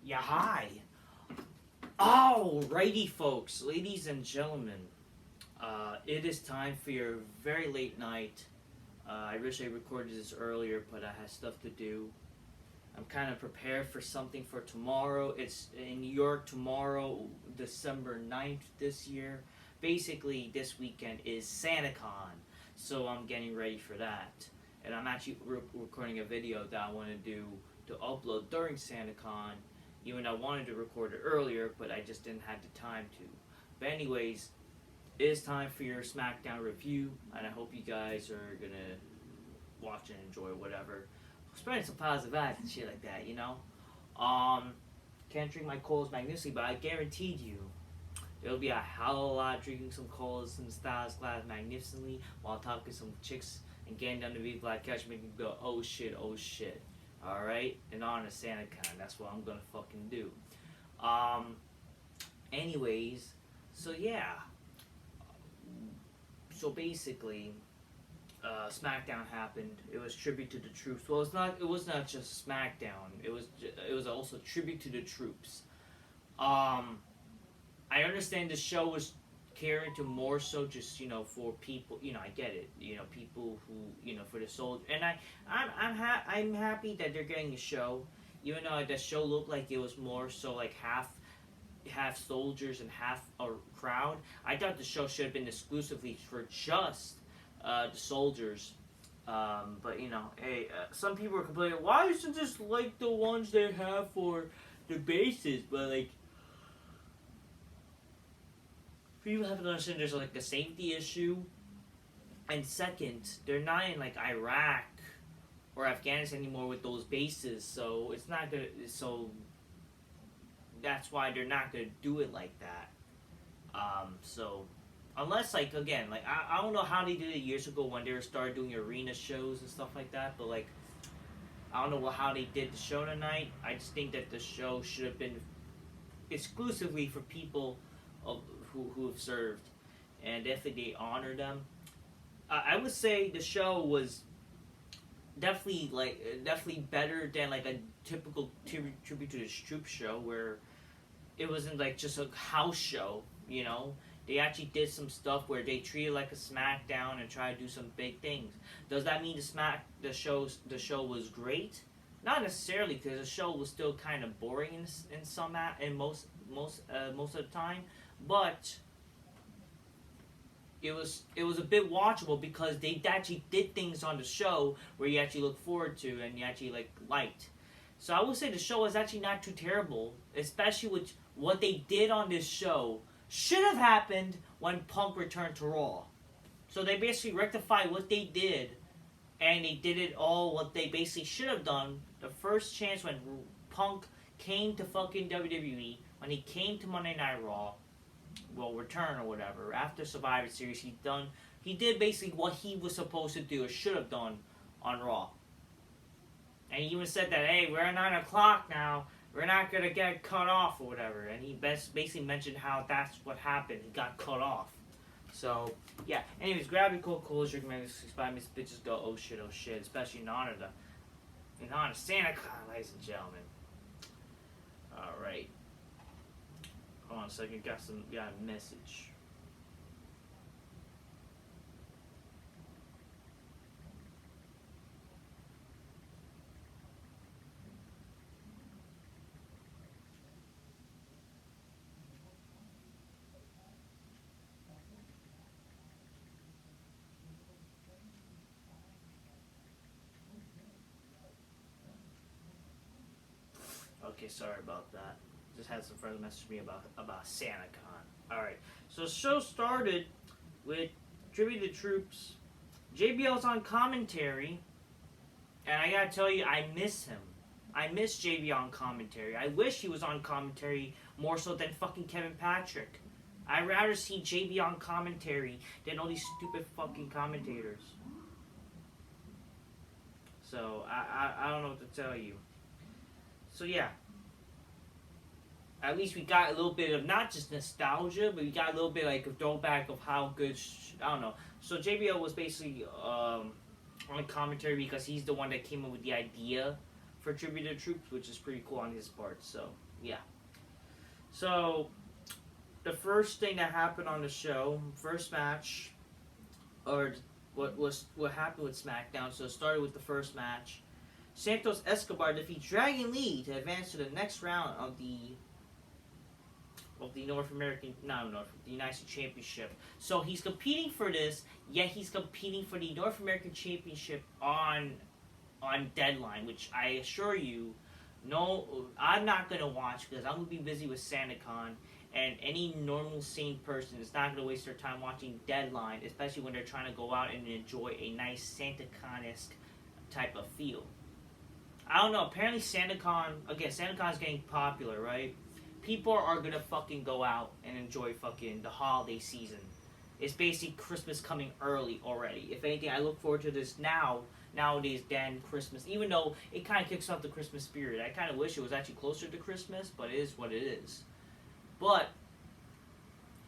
Yeah, hi. Alrighty, folks, ladies and gentlemen. It is time for your very late night. I wish I recorded this earlier, but I had stuff to do. I'm kind of prepared for something for tomorrow. It's in New York tomorrow, December 9th this year. Basically, this weekend is SantaCon, so I'm getting ready for that. And I'm actually recording a video that I want to do to upload during SantaCon. Even though I wanted to record it earlier, but I just didn't have the time to. But anyways, it is time for your SmackDown review, and I hope you guys are gonna watch and enjoy whatever. Spreading some positive vibes and shit like that, you know. Can't drink my colas magnificently, but I guaranteed you there'll be a hell of a lot drinking some colas in the Styles glass magnificently while talking to some chicks and getting down to be black couch, making me go, oh shit, oh shit. Alright? In honor of SantaCon, that's what I'm gonna fucking do. Anyways, so yeah. So basically, SmackDown happened. It was tribute to the troops. Well, it was not just SmackDown. It was also tribute to the troops. I understand the show was caring to more so just, for people, I get it, people who, for the soldiers, and I'm happy that they're getting a show, even though the show looked like it was more so like half soldiers and half a crowd. I thought the show should have been exclusively for just the soldiers, but hey, some people are complaining, why isn't this like the ones they have for the bases, but like, people have to understand there's like a safety issue, and second, they're not in like Iraq or Afghanistan anymore with those bases, so it's not gonna. So that's why they're not gonna do it like that. So unless like again, like I don't know how they did it years ago when they started doing arena shows and stuff like that, but like I don't know how they did the show tonight. I just think that the show should have been exclusively for people who have served, and definitely they honor them. I would say the show was definitely better than like a typical tribute to the troops show, where it wasn't like just a house show. They actually did some stuff where they treated it like a SmackDown and tried to do some big things. Does that mean the show was great? Not necessarily, because the show was still kind of boring in most of the time. But it was a bit watchable because they actually did things on the show where you actually look forward to and you actually liked. So I would say the show was actually not too terrible, especially with what they did on this show. Should have happened when Punk returned to Raw. So they basically rectified what they did, and they did it all what they basically should have done the first chance when Punk came to fucking WWE, when he came to Monday Night Raw. Well, return or whatever. After Survivor Series, he did basically what he was supposed to do or should have done on Raw. And he even said that, hey, we're at 9 o'clock now. We're not going to get cut off or whatever. And he basically mentioned how that's what happened. He got cut off. So, yeah. Anyways, grab your Coca-Cola, drink my 5 minutes, bitches go, oh shit, especially in honor of SantaCon, ladies and gentlemen. Alright. Hold on a second, got a message. Okay, sorry about that. Just had some friends message me about SantaCon. Alright, so the show started with tribute to the troops. JBL's on commentary, and I gotta tell you, I miss him. I miss JBL on commentary. I wish he was on commentary more so than fucking Kevin Patrick. I'd rather see JBL on commentary than all these stupid fucking commentators. So, I don't know what to tell you. So yeah, at least we got a little bit of not just nostalgia, but we got a little bit like a throwback of how good. I don't know. So JBL was basically on commentary because he's the one that came up with the idea for Tribute to Troops, which is pretty cool on his part. So Yeah. So, the first thing that happened on the show, first match, or what happened with SmackDown. So it started with the first match. Santos Escobar defeats Dragon Lee to advance to the next round of the North American, the United States Championship. So he's competing for this, yet he's competing for the North American Championship on Deadline, which I assure you, no, I'm not gonna watch because I'm gonna be busy with SantaCon, and any normal sane person is not gonna waste their time watching Deadline, especially when they're trying to go out and enjoy a nice SantaCon-esque type of feel. I don't know. Apparently, SantaCon is getting popular, right? People are gonna fucking go out and enjoy fucking the holiday season. It's basically Christmas coming early already. If anything, I look forward to this nowadays than Christmas. Even though it kind of kicks off the Christmas spirit. I kind of wish it was actually closer to Christmas, but it is what it is. But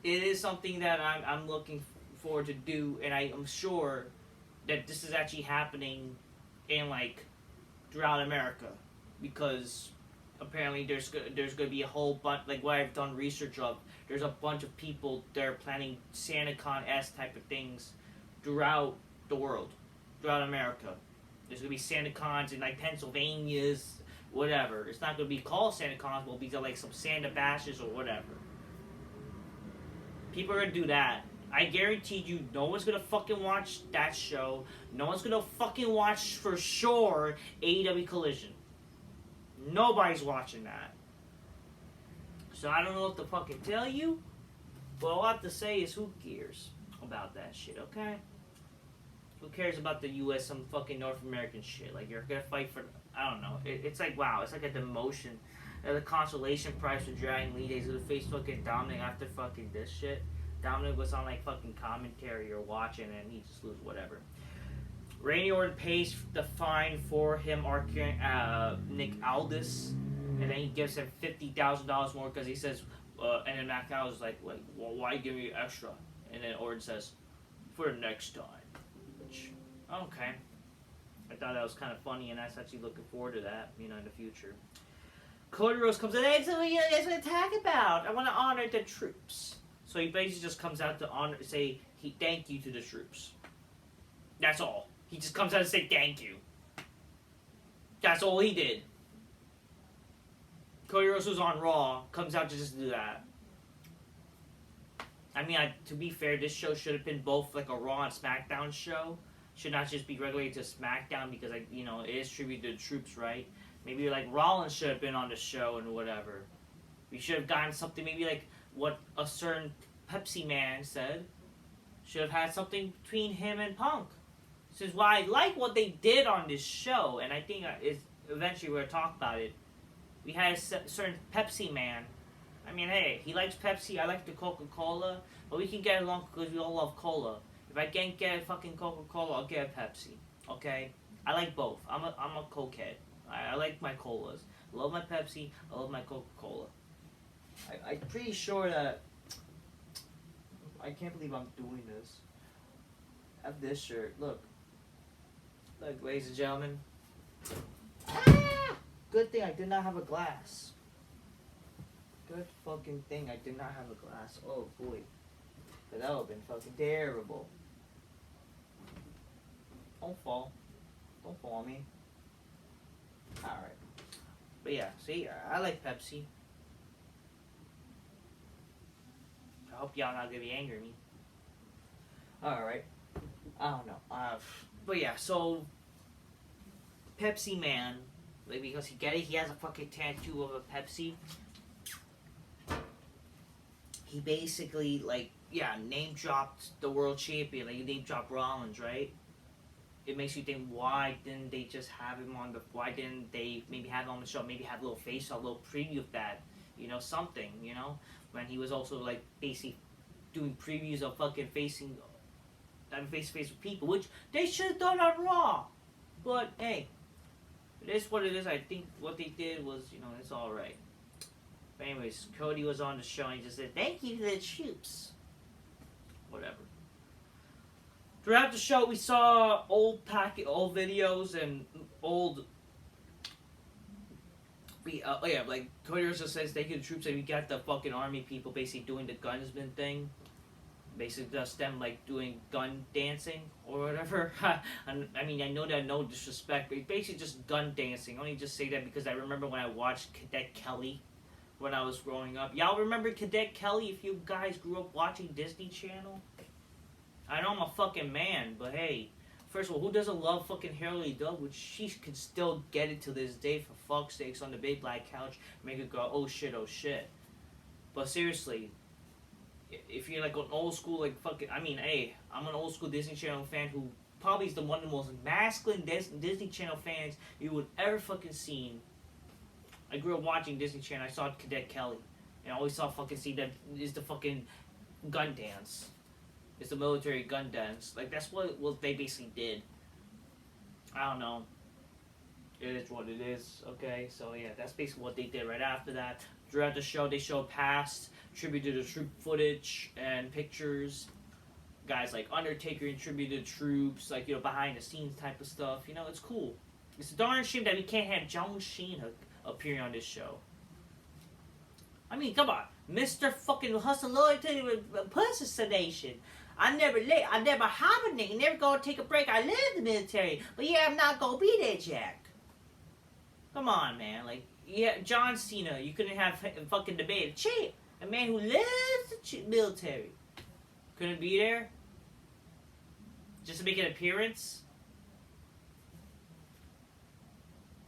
it is something that I'm looking forward to do, and I am sure that this is actually happening in throughout America, because apparently there's going to be a whole bunch, like what I've done research of, there's a bunch of people that are planning SantaCon-esque type of things throughout the world, throughout America. There's going to be SantaCons in Pennsylvania's, whatever. It's not going to be called SantaCons, but it'll be some Santa Bashes or whatever. People are going to do that. I guarantee you, no one's gonna fucking watch that show. No one's gonna fucking watch, for sure, AEW Collision. Nobody's watching that. So I don't know what to fucking tell you, but all I have to say is, who cares about that shit, okay? Who cares about the US, some fucking North American shit? You're gonna fight for, I don't know. It's wow, it's like a demotion. The consolation prize for Dragon Lee. He's gonna face fucking Dominic after fucking this shit. Dominic was on fucking commentary or watching, and he just lose whatever. Randy Orton pays the fine for him arguing Nick Aldis, and then he gives him $50,000 more because he says, and then Nick Aldis is well, why give me extra? And then Orton says, for next time. Which, okay. I thought that was kind of funny, and I was actually looking forward to that, in the future. Cody Rhodes comes in, hey, so what are you guys going to talk about? I want to honor the troops. So he basically just comes out to say thank you to the troops. That's all. He just comes out and say thank you. That's all he did. Cody Rhodes was on Raw, comes out to just do that. I mean, to be fair, this show should have been both a Raw and SmackDown show. Should not just be relegated to SmackDown because it is tribute to the troops, right? Maybe Rollins should have been on the show and whatever. We should have gotten something maybe what a certain Pepsi man said. Should have had something between him and Punk. This is why I like what they did on this show, and I think eventually we're going to talk about it. We had a certain Pepsi man. I mean, hey, he likes Pepsi, I like the Coca-Cola, but we can get along because we all love cola. If I can't get a fucking Coca-Cola, I'll get a Pepsi, okay? I like both. I'm a cokehead. I like my colas. I love my Pepsi, I love my Coca-Cola. I'm pretty sure that, I can't believe I'm doing this. I have this shirt, look, ladies and gentlemen. Good thing I did not have a glass. Good fucking thing I did not have a glass. Oh boy, that would have been fucking terrible. Don't fall on me. Alright, but yeah, see, I like Pepsi. I hope y'all not gonna be angry at me. Alright. I don't know. But yeah, so Pepsi Man, because he has a fucking tattoo of a Pepsi. He basically name dropped the world champion, he name dropped Rollins, right? It makes you think, why didn't they just have him on why didn't they maybe have him on the show, maybe have a little face, a little preview of that, something, when he was also basically doing previews of fucking facing face-to-face with people, which they should have done on Raw. But hey, it is what it is. I think what they did was, it's alright. But anyways, Cody was on the show and he just said, thank you to the troops. Whatever. Throughout the show, we saw old videos and old Like Cody Rhodes just says, thank you to the troops, and we got the fucking army people basically doing the gunsman thing. Basically, just them like doing gun dancing or whatever. I mean, I know that no disrespect, but basically just gun dancing. I only just say that because I remember when I watched Cadet Kelly when I was growing up. Y'all remember Cadet Kelly? If you guys grew up watching Disney Channel, I know I'm a fucking man, but hey. First of all, who doesn't love fucking Harley Dove? Which she can still get it to this day, for fuck's sakes, on the big black couch, make it go, oh shit, oh shit. But seriously, if you're like an old school, like fucking, I mean, hey, I'm an old school Disney Channel fan who probably is one of the most masculine Disney Channel fans you would ever fucking seen. I grew up watching Disney Channel. I saw Cadet Kelly, and I always saw fucking see that is the fucking gun dance. It's the military gun dance. Like, that's what they basically did. I don't know. It is what it is, okay? So, yeah, that's basically what they did right after that. Throughout the show, they showed past, tribute to the troop footage and pictures. Guys like Undertaker and tribute to the troops, like, you know, behind the scenes type of stuff. You know, it's cool. It's a darn shame that we can't have John Cena appearing on this show. I mean, come on. Mr. fucking Hustle Loyalty with pussy sedation. I never hibernate, never gonna take a break. I live in the military, but yeah, I'm not gonna be there, Jack. Come on, man. Like, yeah, John Cena, you couldn't have fucking debated. Shit, a man who lives the military couldn't be there just to make an appearance.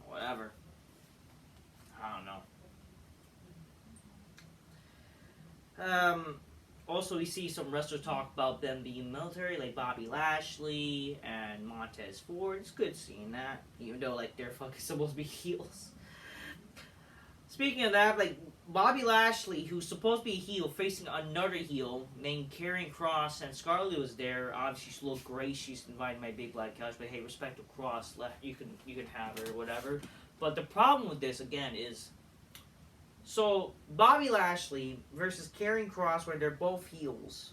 Whatever. I don't know. Also, we see some wrestlers talk about them being military, like Bobby Lashley and Montez Ford. It's good seeing that, even though like they're fucking supposed to be heels. Speaking of that, like Bobby Lashley, who's supposed to be a heel, facing another heel named Karrion Kross, and Scarlett was there. Obviously, she looked great. She's invited my big black couch, but hey, respect to Kross. You can have her or whatever. But the problem with this again is. So, Bobby Lashley versus Karrion Kross, where they're both heels.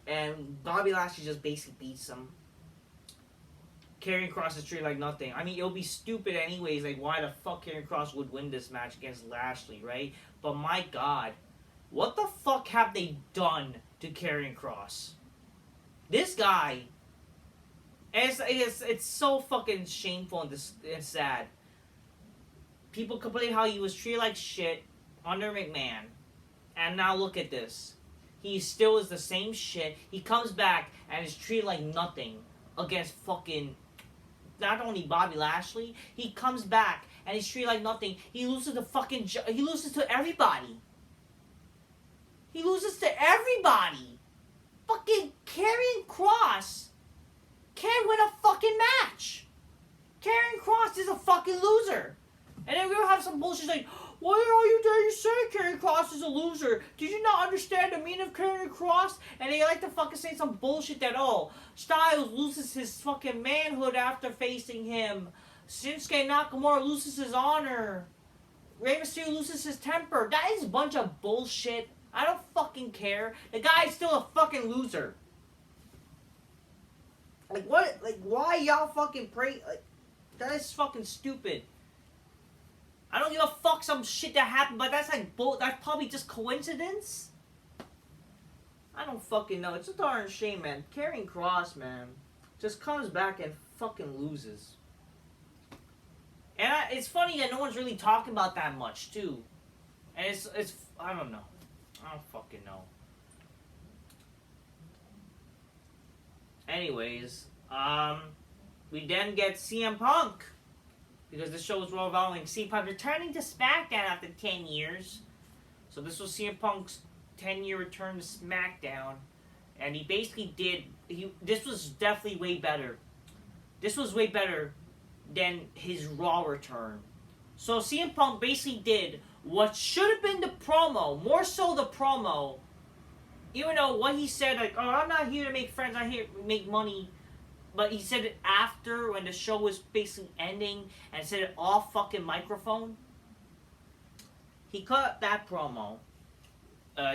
And Bobby Lashley just basically beats him. Karrion Kross is treated like nothing. I mean, it'll be stupid anyways, like why the fuck Karrion Kross would win this match against Lashley, right? But my god, what the fuck have they done to Karrion Kross? This guy, it's so fucking shameful and sad. People complain how he was treated like shit under McMahon. And now look at this. He still is the same shit. He comes back and is treated like nothing against fucking... Not only Bobby Lashley, he comes back and he's treated like nothing. He loses to fucking... He loses to everybody. He loses to everybody. Fucking Karrion Kross can't win a fucking match. Karrion Kross is a fucking loser. And then we'll have some bullshit like, why are you there? You say Karrion Kross is a loser. Did you not understand the meaning of Karrion Kross? And they like to fucking say some bullshit that, oh, Styles loses his fucking manhood after facing him. Shinsuke Nakamura loses his honor. Rey Mysterio loses his temper. That is a bunch of bullshit. I don't fucking care. The guy's still a fucking loser. Like, what? Like, why y'all fucking pray? Like, that is fucking stupid. I don't give a fuck some shit that happened, but that's like that's probably just coincidence. I don't fucking know. It's a darn shame, man. Karrion Kross, man, just comes back and fucking loses. And it's funny that no one's really talking about that much too. And it's I don't know. I don't fucking know. Anyways, we then get CM Punk. Because the show was revolving CM Punk returning to SmackDown after 10 years. So this was CM Punk's 10-year return to SmackDown. And he basically this was definitely way better. This was way better than his Raw return. So CM Punk basically did what should have been the promo, more so the promo. Even though what he said, like, oh, I'm not here to make friends, I'm here to make money. But he said it after, when the show was basically ending, and said it off fucking microphone. He cut that promo.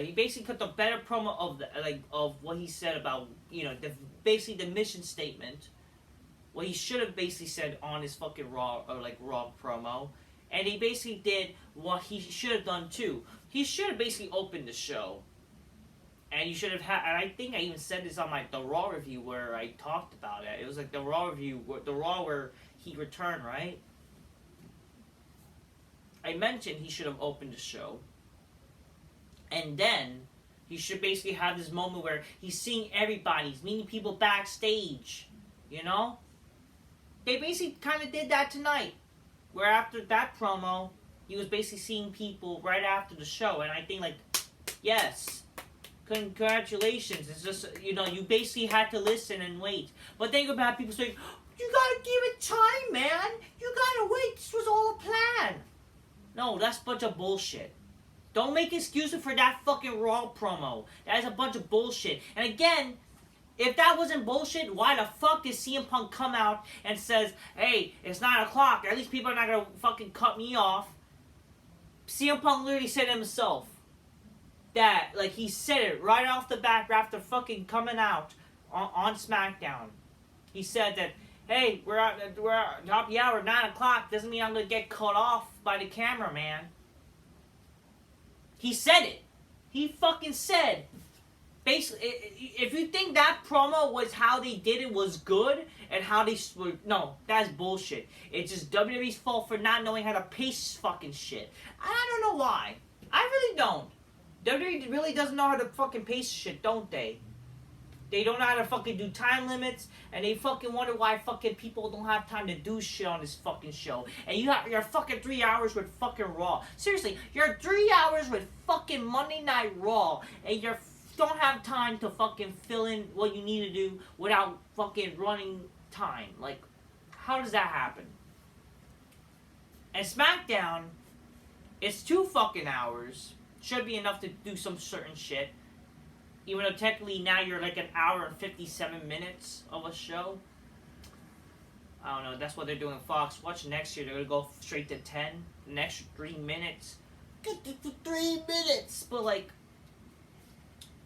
He basically cut the better promo of what he said about, you know, basically the mission statement. What he should have basically said on his fucking Raw promo. And he basically did what he should have done too. He should have basically opened the show. And you should have had, and I think I even said this on the Raw review where I talked about it. It was like the Raw review, the Raw where he returned, right? I mentioned he should have opened the show. And then he should basically have this moment where he's seeing everybody, he's meeting people backstage, you know? They basically kind of did that tonight. Where after that promo, he was basically seeing people right after the show. And I think, like, yes, congratulations. It's just, you know, you basically had to listen and wait. But think about people saying, you gotta give it time, man. You gotta wait. This was all a plan. No, that's a bunch of bullshit. Don't make excuses for that fucking Raw promo. That is a bunch of bullshit. And again, if that wasn't bullshit, why the fuck did CM Punk come out and says, hey, it's 9 o'clock. At least people are not gonna fucking cut me off. CM Punk literally said himself that, like, he said it right off the bat after fucking coming out on SmackDown. He said that, hey, we're top of the hour, 9 o'clock. Doesn't mean I'm gonna get cut off by the cameraman. He said it. He fucking said. Basically, if you think that promo was how they did it was good, and how they... No, that's bullshit. It's just WWE's fault for not knowing how to pace fucking shit. I don't know why. I really don't. WWE really doesn't know how to fucking pace shit, don't they? They don't know how to fucking do time limits, and they fucking wonder why fucking people don't have time to do shit on this fucking show. And you're fucking 3 hours with fucking Raw. Seriously, you're 3 hours with fucking Monday Night Raw, and you don't have time to fucking fill in what you need to do without fucking running time. Like, how does that happen? And SmackDown, it's 2 fucking hours. Should be enough to do some certain shit. Even though technically now you're like an hour and 57 minutes of a show. I don't know, that's what they're doing Fox. Watch next year, they're going to go straight to 10. The next 3 minutes. Get to 3 minutes! But like,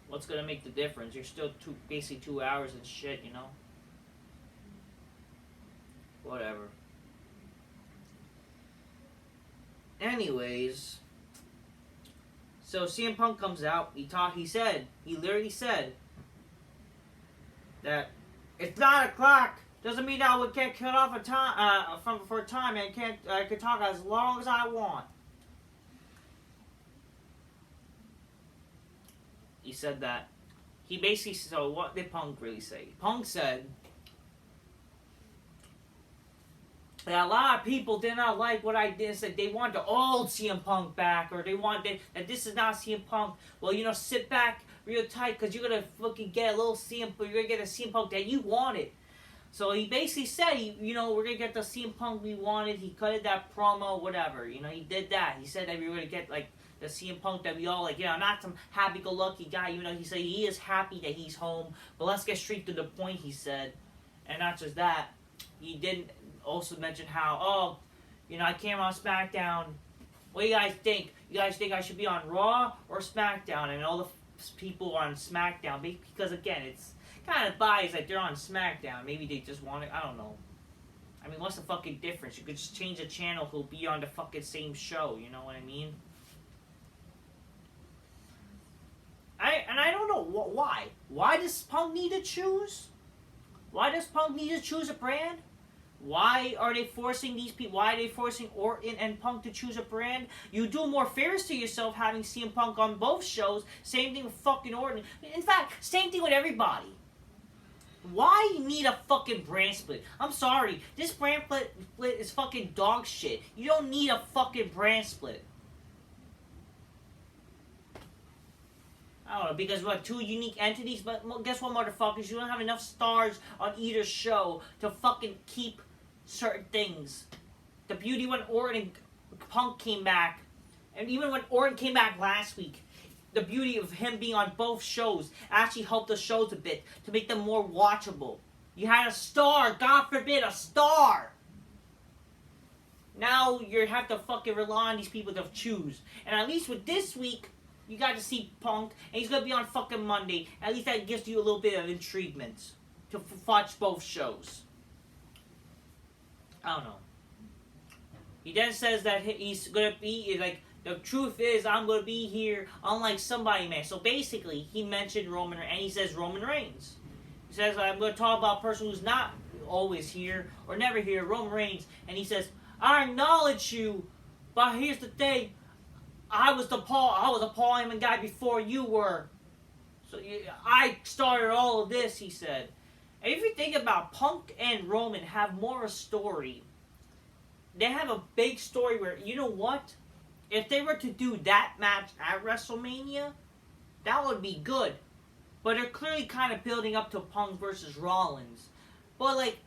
what's going to make the difference? You're still basically 2 hours and shit, you know? Whatever. Anyways... So CM Punk comes out, he literally said that it's 9 o'clock, doesn't mean I would get cut off for time and I can talk as long as I want. He said that. He basically, so what did Punk really say? Punk said that a lot of people did not like what I did. Said they want the old CM Punk back, or they want that this is not CM Punk. Well, you know, sit back real tight because you're gonna fucking get a little CM. You're gonna get a CM Punk that you wanted. So he basically said, you know, we're gonna get the CM Punk we wanted. He cut that promo, whatever. You know, he did that. He said that we were gonna get like the CM Punk that we all like. You know, not some happy-go-lucky guy. Even though he said he is happy that he's home, but let's get straight to the point. He said, and not just that, he didn't. Also mentioned how, oh, you know, I came on SmackDown. What do you guys think? You guys think I should be on Raw or SmackDown? And all the people are on SmackDown because, again, it's kind of biased that they're on SmackDown. Maybe they just want it. I don't know. I mean, what's the fucking difference? You could just change the channel. He'll be on the fucking same show. You know what I mean? I don't know why. Why does Punk need to choose? Why does Punk need to choose a brand? Why are they forcing these people? Why are they forcing Orton and Punk to choose a brand? You do more favors to yourself having CM Punk on both shows. Same thing with fucking Orton. In fact, same thing with everybody. Why you need a fucking brand split? I'm sorry. This brand split is fucking dog shit. You don't need a fucking brand split. I don't know, because we have 2 unique entities, but guess what, motherfuckers? You don't have enough stars on either show to fucking keep certain things. The beauty when Orton and Punk came back, and even when Orton came back last week, the beauty of him being on both shows actually helped the shows a bit to make them more watchable. You had a star, God forbid, a star! Now you have to fucking rely on these people to choose. And at least with this week, you got to see Punk, and he's going to be on fucking Monday. At least that gives you a little bit of intriguement to watch both shows. I don't know. He then says that he's gonna be like, the truth is I'm gonna be here unlike somebody, man. So basically, he mentioned Roman, and he says Roman Reigns. He says I'm gonna talk about a person who's not always here or never here, Roman Reigns, and he says I acknowledge you, but here's the thing, I was a Paul Heyman guy before you were. So I started all of this, he said. And if you think about Punk and Roman have more of a story. They have a big story where, you know what? If they were to do that match at WrestleMania, that would be good. But they're clearly kind of building up to Punk versus Rollins. But, like,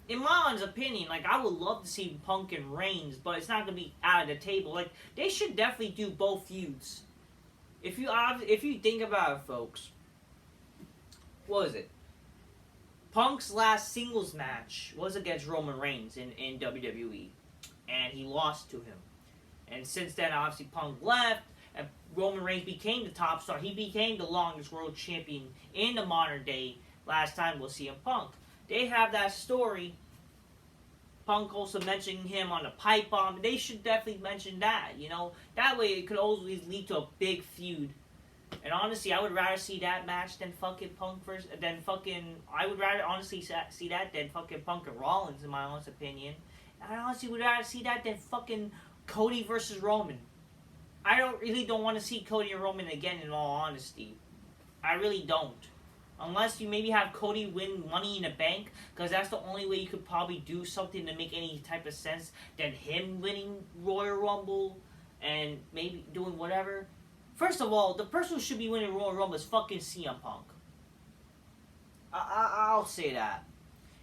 in my honest opinion, like, I would love to see Punk and Reigns, but it's not going to be out of the table. Like, they should definitely do both feuds. If you think about it, folks, what was it? Punk's last singles match was against Roman Reigns in WWE, and he lost to him. And since then, obviously, Punk left, and Roman Reigns became the top star. He became the longest world champion in the modern day. Last time we'll see him, Punk. They have that story. Punk also mentioning him on the pipe bomb. They should definitely mention that, you know. That way it could always lead to a big feud. And honestly, I would rather see that match than fucking Punk versus... I would rather honestly see that than fucking Punk and Rollins, in my honest opinion. I honestly would rather see that than fucking Cody versus Roman. I don't want to see Cody and Roman again, in all honesty. I really don't. Unless you maybe have Cody win Money in the Bank, because that's the only way you could probably do something to make any type of sense than him winning Royal Rumble and maybe doing whatever. First of all, the person who should be winning Royal Rumble is fucking CM Punk. I'll say that.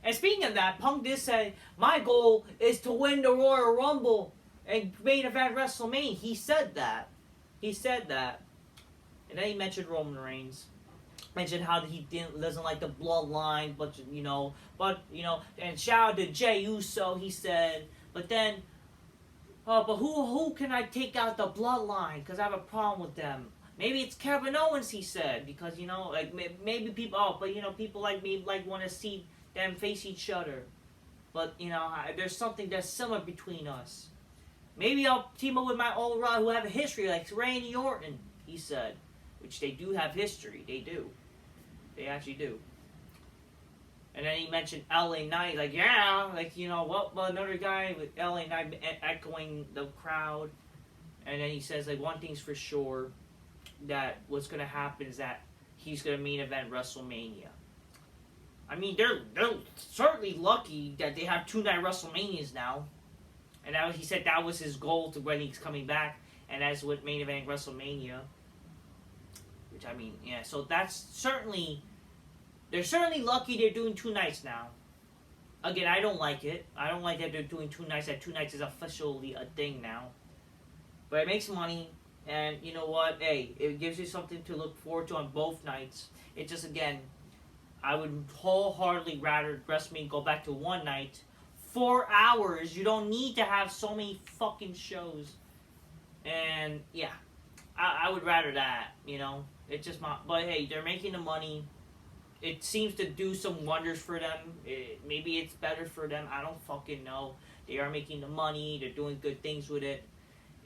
And speaking of that, Punk did say, my goal is to win the Royal Rumble and main event WrestleMania. He said that. And then he mentioned Roman Reigns. Mentioned how he doesn't like the Bloodline, and shout out to Jey Uso, he said. But then, but who can I take out the Bloodline? Because I have a problem with them. Maybe it's Kevin Owens, he said, because maybe people, people like me want to see them face each other. But there's something that's similar between us. Maybe I'll team up with my old rod who have a history, like Randy Orton, he said. Which they do have history. They do. They actually do. And then he mentioned LA Knight. Like, yeah. Like, another guy with LA Knight echoing the crowd. And then he says, like, one thing's for sure. That what's going to happen is that he's going to main event WrestleMania. I mean, they're certainly lucky that they have 2-night WrestleManias now. And he said that was his goal to when he's coming back. And that's what main event WrestleMania. Which, I mean, yeah, so they're certainly lucky they're doing 2 nights now. Again, I don't like it. I don't like that they're doing 2 nights, that 2 nights is officially a thing now. But it makes money, and you know what, hey, it gives you something to look forward to on both nights. It just, again, I would wholeheartedly rather WrestleMania go back to 1 night, 4 hours. You don't need to have so many fucking shows. And, yeah, I would rather that, It's just but hey, they're making the money. It seems to do some wonders for them. Maybe it's better for them. I don't fucking know. They are making the money. They're doing good things with it.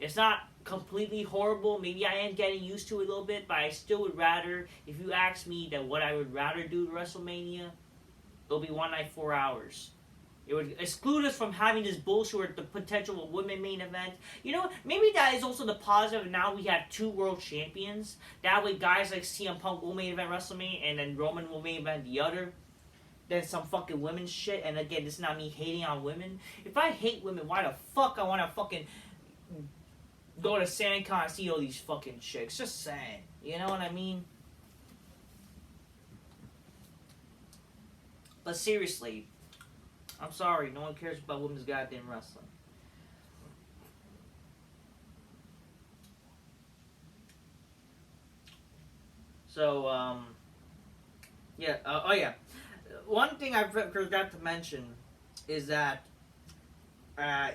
It's not completely horrible. Maybe I am getting used to it a little bit, but I still would rather, if you ask me that what I would rather do to WrestleMania, it'll be 1 night, 4 hours. It would exclude us from having this bullshit with the potential of women main event. Maybe that is also the positive. Now we have 2 world champions. That way guys like CM Punk will main event WrestleMania and then Roman will main event the other. Then some fucking women's shit. And again, this is not me hating on women. If I hate women, why the fuck I want to fucking go to SanCon and see all these fucking chicks? Just saying. You know what I mean? But seriously, I'm sorry, no one cares about women's goddamn wrestling. So, yeah, one thing I forgot to mention is that,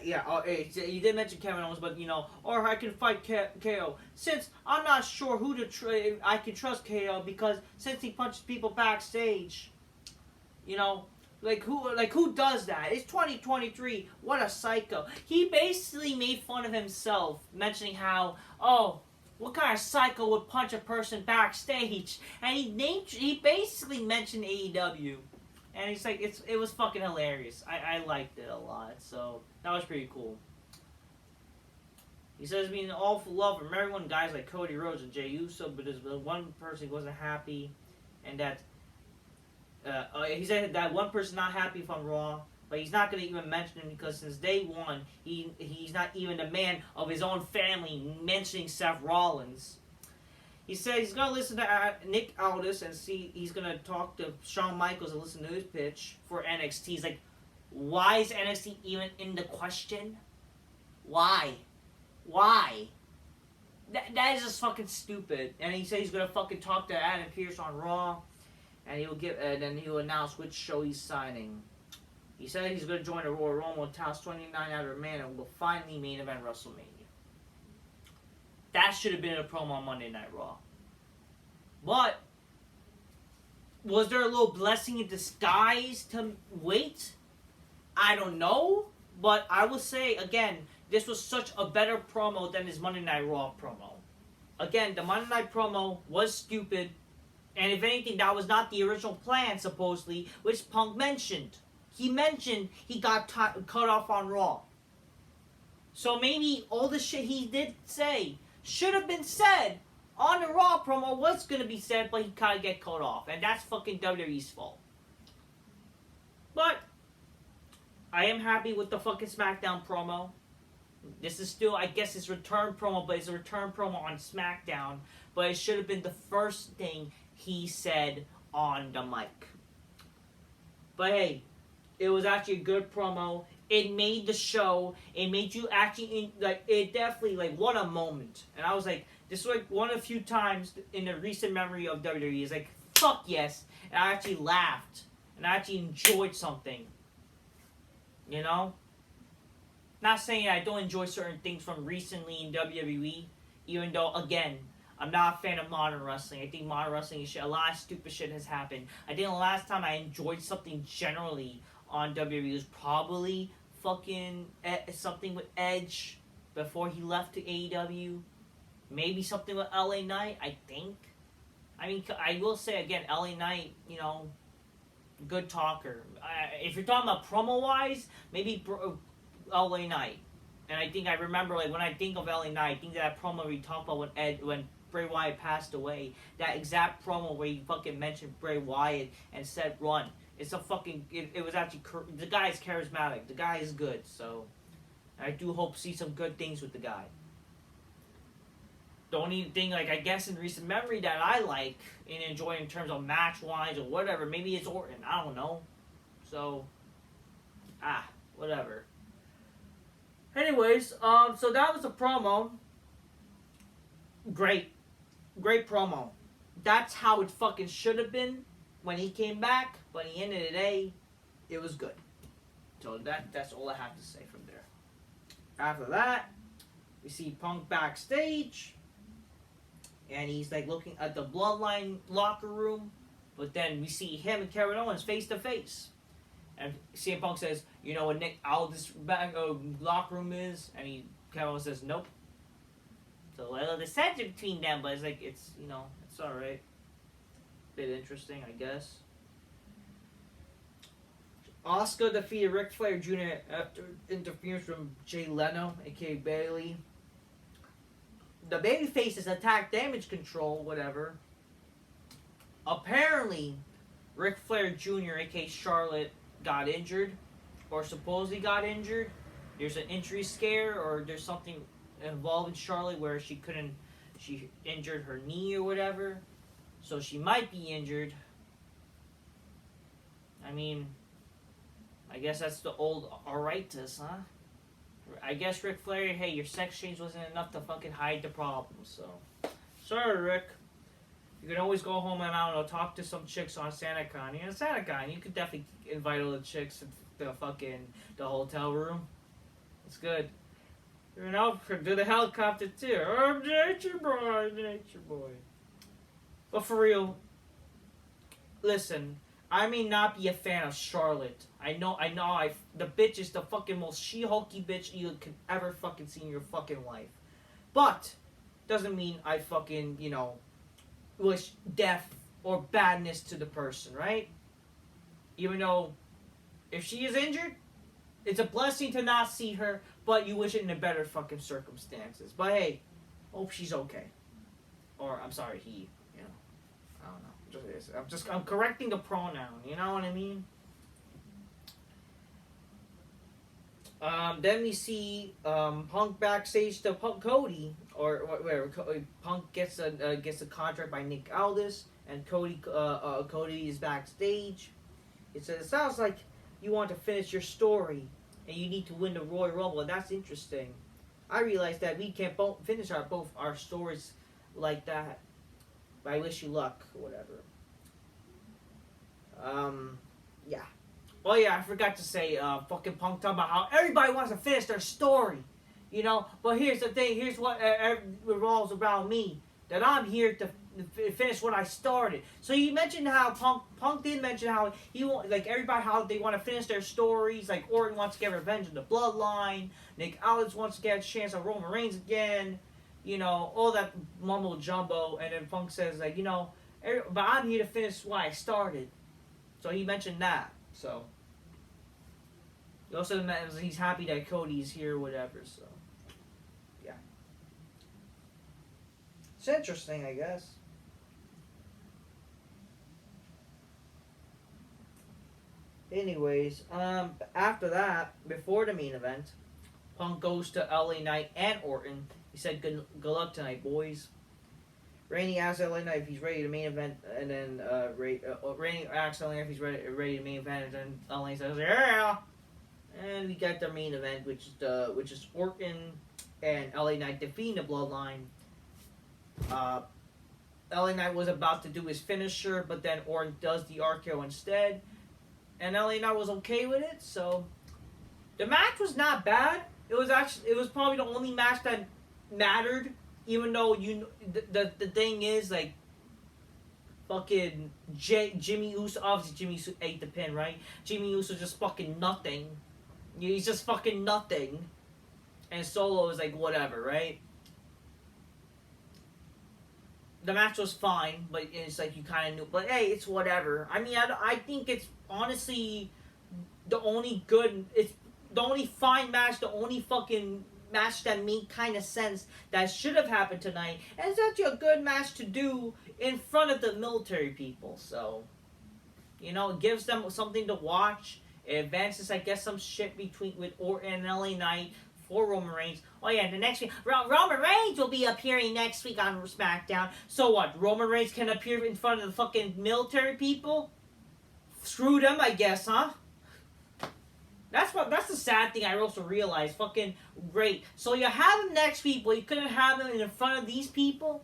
you did mention Kevin Owens, but, or I can fight KO. Since I'm not sure who to I can trust KO, because since he punches people backstage, who does that? It's 2023. What a psycho. He basically made fun of himself, mentioning how, oh, what kind of psycho would punch a person backstage? And he basically mentioned AEW. And he's like, it was fucking hilarious. I liked it a lot, so that was pretty cool. He says being an awful love from everyone, guys like Cody Rhodes and Jey Uso, but there's one person who wasn't happy, and that he said that one person not happy from Raw, but he's not going to even mention him because since day one, he's not even a man of his own family mentioning Seth Rollins. He said he's going to listen to Nick Aldis and see he's going to talk to Shawn Michaels and listen to his pitch for NXT. He's like, why is NXT even in the question? Why? That is just fucking stupid. And he said he's going to fucking talk to Adam Pearce on Raw. And then he'll announce which show he's signing. He said he's going to join the Royal Rumble and toss 29 out of man and will finally main event WrestleMania. That should have been a promo on Monday Night Raw. But was there a little blessing in disguise to wait? I don't know. But I will say, again, this was such a better promo than his Monday Night Raw promo. Again, the Monday Night promo was stupid. And if anything, that was not the original plan, supposedly, which Punk mentioned. He mentioned he got cut off on Raw. So maybe all the shit he did say should have been said on the Raw promo, was going to be said, but he kind of get cut off. And that's fucking WWE's fault. But I am happy with the fucking SmackDown promo. This is still, I guess, his return promo, but it's a return promo on SmackDown. But it should have been the first thing he said on the mic. But hey, it was actually a good promo. It made the show. It made you actually, it definitely, what a moment. And I was like, this was one of the few times in the recent memory of WWE. It's like, fuck yes. And I actually laughed. And I actually enjoyed something. You know? Not saying I don't enjoy certain things from recently in WWE. Even though, again, I'm not a fan of modern wrestling. I think modern wrestling is shit. A lot of stupid shit has happened. I think the last time I enjoyed something generally on WWE was probably fucking something with Edge before he left to AEW. Maybe something with LA Knight, I think. I mean, I will say again, LA Knight, good talker. If you're talking about promo-wise, maybe LA Knight. And I think I remember, when I think of LA Knight, I think that promo we talked about when Bray Wyatt passed away, that exact promo where he fucking mentioned Bray Wyatt and said run. It's a fucking, it was actually, the guy is charismatic. The guy is good, so I do hope to see some good things with the guy. The only thing, I guess in recent memory that I like and enjoy in terms of match-wise or whatever, maybe it's Orton. I don't know. So, whatever. Anyways, so that was a promo. Great promo. That's how it fucking should have been when he came back. But at the end of the day, it was good. So that's all I have to say from there. After that, we see Punk backstage. And he's looking at the Bloodline locker room. But then we see him and Kevin Owens face to face. And CM Punk says, you know what Nick Aldis' locker room is? And Kevin Owens says, nope. So a little dissension between them, but it's it's alright. Bit interesting, I guess. Asuka defeated Ric Flair Jr. after interference from Jay Leno, aka Bayley. The babyfaces attack Damage Control, whatever. Apparently, Ric Flair Jr., aka Charlotte, got injured, or supposedly got injured. There's an injury scare, or there's something involved in Charlotte where she injured her knee or whatever. So she might be injured. I mean, I guess that's the old alrightus, huh? I guess Ric Flair, hey, your sex change wasn't enough to fucking hide the problem, so. Sorry, Rick. You can always go home and, I don't know, talk to some chicks on SantaCon. SantaCon, you could definitely invite all the chicks to the hotel room. It's good. Do the helicopter too. Oh, nature boy. But for real, listen, I may not be a fan of Charlotte. The bitch is the fucking most she-hulky bitch you could ever fucking see in your fucking life. But, doesn't mean I fucking, wish death or badness to the person, right? Even though, if she is injured, it's a blessing to not see her, but you wish it in a better fucking circumstances. But hey, hope she's okay. Or, I'm sorry, he, I don't know. I'm correcting the pronoun, you know what I mean? Then we see Punk backstage to Cody, or where Punk gets a contract by Nick Aldis, and Cody is backstage. It says, it sounds like you want to finish your story, and you need to win the Royal Rumble, and that's interesting. I realize that we can't finish both our stories like that, but I wish you luck, or whatever. Yeah. Oh yeah, I forgot to say, fucking Punk talking about how everybody wants to finish their story, But here's the thing. Here's what revolves around me. That I'm here to finish what I started. So you mentioned how Punk did mention how he everybody how they want to finish their stories. Like Orton wants to get revenge on the Bloodline. Nick Aldis wants to get a chance on Roman Reigns again. All that mumble jumbo. And then Punk says but I'm here to finish what I started. So he mentioned that. So. He also mentions he's happy that Cody's here or whatever, so. Yeah. It's interesting, I guess. Anyways, after that, before the main event, Punk goes to LA Knight and Orton. He said, good luck tonight, boys. Randy asks LA Knight if he's ready to main event, and then Randy asks LA Knight if he's ready to main event, and then LA says, yeah! And we got the main event, which is Orton and LA Knight defeating the Bloodline. LA Knight was about to do his finisher, but then Orton does the RKO instead. And LA Knight was okay with it, so the match was not bad. It was probably the only match that mattered, even though the thing is fucking Jimmy Uso, obviously Jimmy Uso ate the pin, right? Jimmy Uso just fucking nothing. He's just fucking nothing. And Solo is whatever, right? The match was fine, but it's you kind of knew. But hey, it's whatever. I mean, I think it's honestly the only fine match, the only fucking match that made kind of sense that should have happened tonight. And it's actually a good match to do in front of the military people. So, it gives them something to watch. It advances, I guess, some shit with Orton and LA Knight for Roman Reigns. Oh yeah, the next week, Roman Reigns will be appearing next week on SmackDown. So what? Roman Reigns can appear in front of the fucking military people? Screw them, I guess, huh? That's the sad thing I also realized. Fucking great. So you have him next week, but you couldn't have him in front of these people?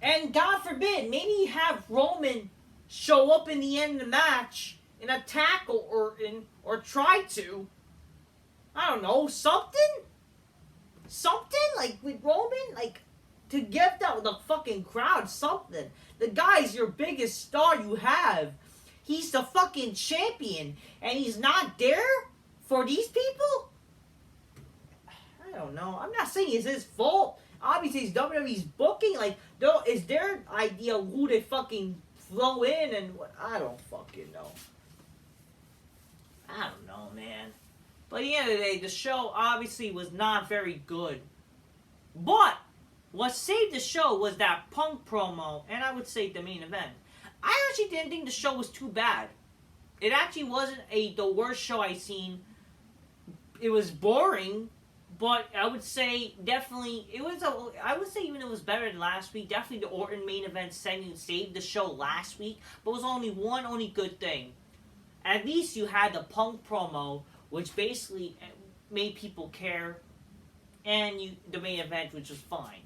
And God forbid, maybe you have Roman show up in the end of the match and attack Orton, or try to. I don't know, something with Roman, to give the fucking crowd something. The guy's your biggest star you have. He's the fucking champion, and he's not there for these people? I don't know. I'm not saying it's his fault. Obviously, it's WWE's booking. Is their idea who they fucking flow in and what? I don't fucking know. I don't know, man. But at the end of the day, the show obviously was not very good. But what saved the show was that Punk promo, and I would say the main event. I actually didn't think the show was too bad. It actually wasn't the worst show I've seen. It was boring, but I would say definitely I would say even it was better than last week. Definitely the Orton main event segment saved the show last week, but it was only good thing. At least you had the Punk promo, which basically made people care, and the main event, which was fine.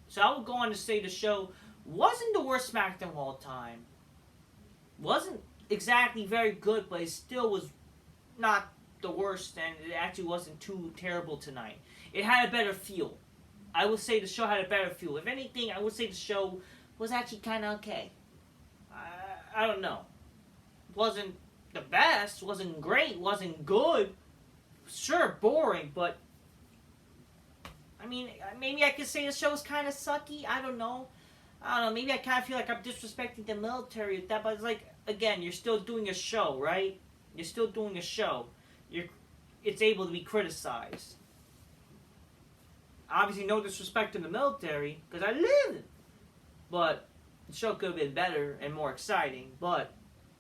So I would go on to say the show wasn't the worst SmackDown of all time. Wasn't exactly very good, but it still was not the worst, and it actually wasn't too terrible tonight. It had a better feel. I would say the show had a better feel. If anything, I would say the show was actually kind of okay. I don't know. wasn't the best, wasn't great, wasn't good. Sure, boring, but I mean, maybe I could say the show's kind of sucky. I don't know. Maybe I kind of feel like I'm disrespecting the military with that, but it's like, again, you're still doing a show, right? You're still doing a show. It's able to be criticized. Obviously, no disrespect to the military, because I live it. But the show could have been better and more exciting. But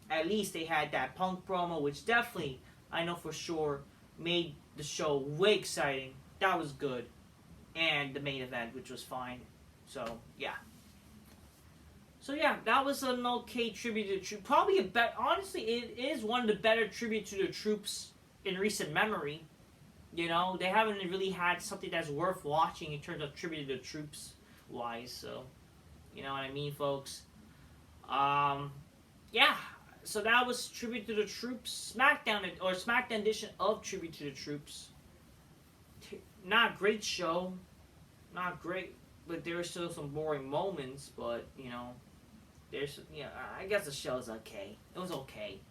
at least they had that Punk promo, which definitely, I know for sure, made the show way exciting. That was good. And the main event, which was fine. So, yeah. So, yeah, that was an okay tribute to the troops. Probably a better... Honestly, it is one of the better tributes to the troops in recent memory. You know, they haven't really had something that's worth watching in terms of tribute to the troops wise, so you know what I mean, folks. Yeah, so that was tribute to the troops, SmackDown edition of tribute to the troops. Not a great show, not great, but there were still some boring moments. But you know, I guess the show's okay. It was okay,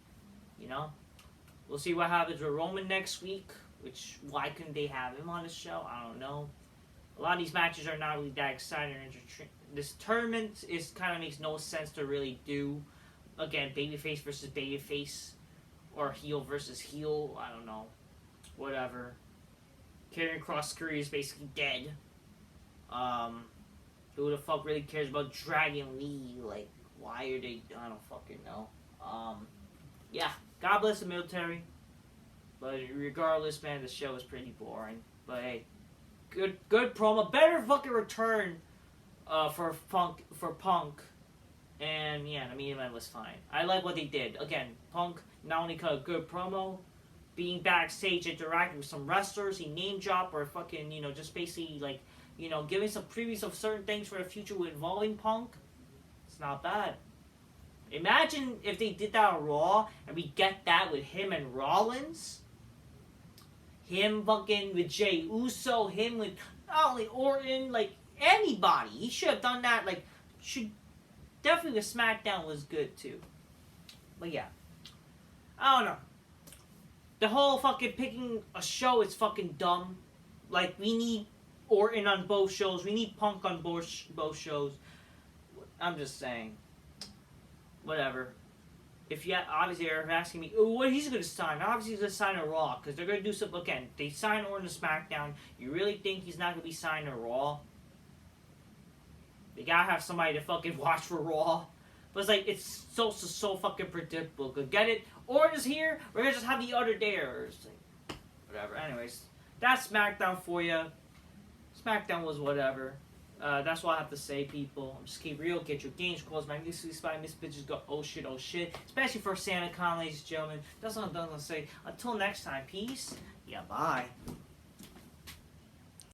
you know. We'll see what happens with Roman next week. Why couldn't they have him on the show? I don't know. A lot of these matches are not really that exciting. This tournament kind of makes no sense to really do. Again, babyface versus babyface, or heel versus heel. I don't know. Whatever. Karrion Kross' career is basically dead. Who the fuck really cares about Dragon Lee? Like, why are they? I don't fucking know. Yeah. God bless the military. But regardless, man, the show was pretty boring. But hey, good promo. Better fucking return for Punk. And yeah, the main event was fine. I like what they did. Again, Punk not only cut a good promo, being backstage, interacting with some wrestlers, he name dropped or fucking, you know, just basically like, you know, giving some previews of certain things for the future involving Punk. It's not bad. Imagine if they did that on Raw and we get that with him and Rollins. Him fucking with Jey Uso, him with not only Orton, like anybody. He should have done that. Like, definitely the SmackDown was good too. But yeah, I don't know. The whole fucking picking a show is fucking dumb. Like, we need Orton on both shows. We need Punk on both shows. I'm just saying. Whatever. If you obviously are asking me, oh, what he's going to sign? Obviously he's going to sign a Raw because they're going to do something. Again, they sign Orton to SmackDown. You really think he's not going to be signed to Raw? They gotta have somebody to fucking watch for Raw. But it's like, it's so fucking predictable. Go get it. Orton's here. We're gonna just have the other there. It's like, whatever. Anyways, that's SmackDown for you. SmackDown was whatever. That's what I have to say, people. Just keep real. Get your games closed. Magnificently Spy Miss Bitches go, oh shit, oh shit. Especially for Santa Con, ladies and gentlemen. That's what I'm done to say. Until next time, peace. Yeah, bye.